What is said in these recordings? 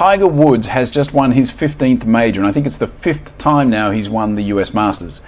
Tiger Woods has just won his 15th major, and I think it's the 5th time now he's won the US Masters.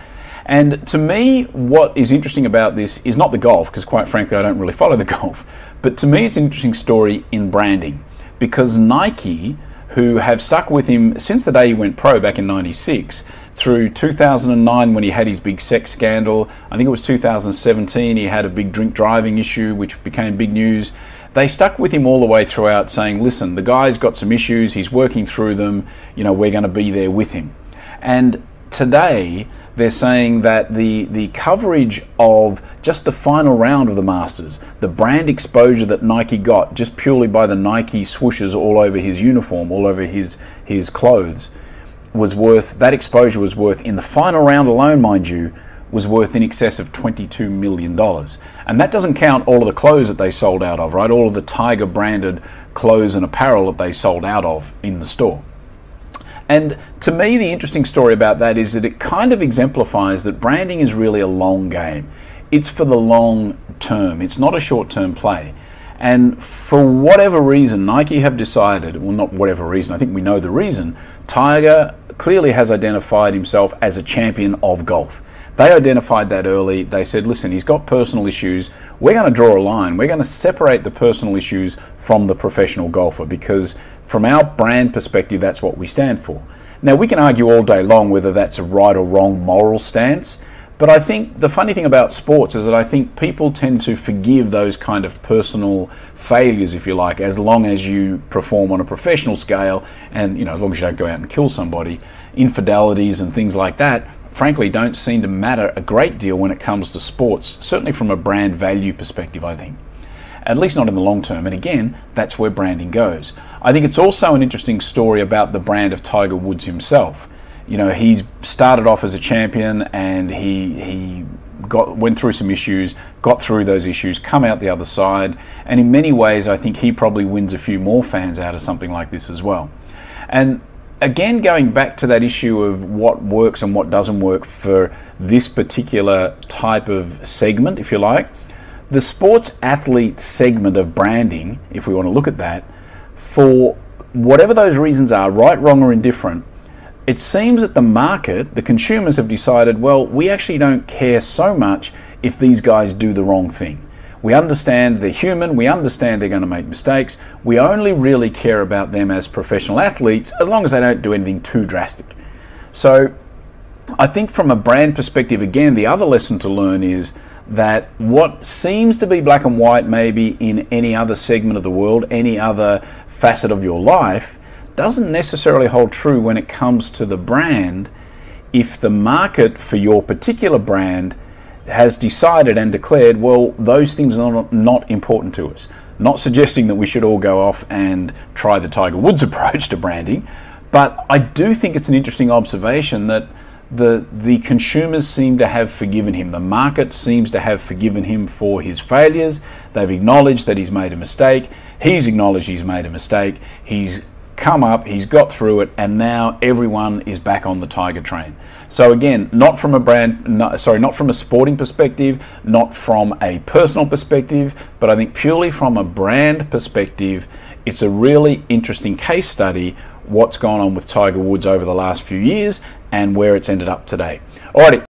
And to me, what is interesting about this is not the golf, because quite frankly I don't really follow the golf, but to me it's an interesting story in branding, because Nike, who have stuck with him since the day he went pro back in '96, through 2009 when he had his big sex scandal, I think it was 2017 he had a big drink driving issue which became big news. They stuck with him all the way throughout, saying, listen, the guy's got some issues, he's working through them, you know, we're going to be there with him. And today they're saying that the coverage of just the final round of the Masters, the brand exposure that Nike got just purely by the Nike swooshes all over his uniform, all over his clothes, was worth, that exposure was worth, in the final round alone, mind you, was worth in excess of $22 million. And that doesn't count all of the clothes that they sold out of, right? All of the Tiger branded clothes and apparel that they sold out of in the store. And to me, the interesting story about that is that it kind of exemplifies that branding is really a long game. It's for the long term. It's not a short-term play. And for whatever reason, Nike have decided, well, not whatever reason, I think we know the reason, Tiger clearly has identified himself as a champion of golf. They identified that early. They said, listen, he's got personal issues. We're going to draw a line. We're going to separate the personal issues from the professional golfer, because from our brand perspective, that's what we stand for. Now, we can argue all day long whether that's a right or wrong moral stance, but I think the funny thing about sports is that I think people tend to forgive those kind of personal failures, if you like, as long as you perform on a professional scale and, you know, as long as you don't go out and kill somebody. Infidelities and things like that, frankly, don't seem to matter a great deal when it comes to sports, certainly from a brand value perspective, I think. At least not in the long term. And again, that's where branding goes. I think it's also an interesting story about the brand of Tiger Woods himself. You know, he's started off as a champion and he went through some issues, got through those issues, come out the other side, and in many ways I think he probably wins a few more fans out of something like this as well. And again, going back to that issue of what works and what doesn't work for this particular type of segment, if you like, the sports athlete segment of branding, if we want to look at that, for whatever those reasons are, right, wrong or indifferent, it seems that the market, the consumers, have decided, well, we actually don't care so much if these guys do the wrong thing. We understand they're human, we understand they're going to make mistakes, we only really care about them as professional athletes as long as they don't do anything too drastic. So I think from a brand perspective, again, the other lesson to learn is that what seems to be black and white maybe in any other segment of the world, any other facet of your life, doesn't necessarily hold true when it comes to the brand if the market for your particular brand has decided and declared, well, those things are not important to us. Not suggesting that we should all go off and try the Tiger Woods approach to branding, but I do think it's an interesting observation that the consumers seem to have forgiven him. The market seems to have forgiven him for his failures. They've acknowledged that he's made a mistake. He's acknowledged he's made a mistake. He's come up, he's got through it, and now everyone is back on the Tiger train. So again, not from a sporting perspective, not from a personal perspective, but I think purely from a brand perspective, it's a really interesting case study what's gone on with Tiger Woods over the last few years and where it's ended up today. Alrighty.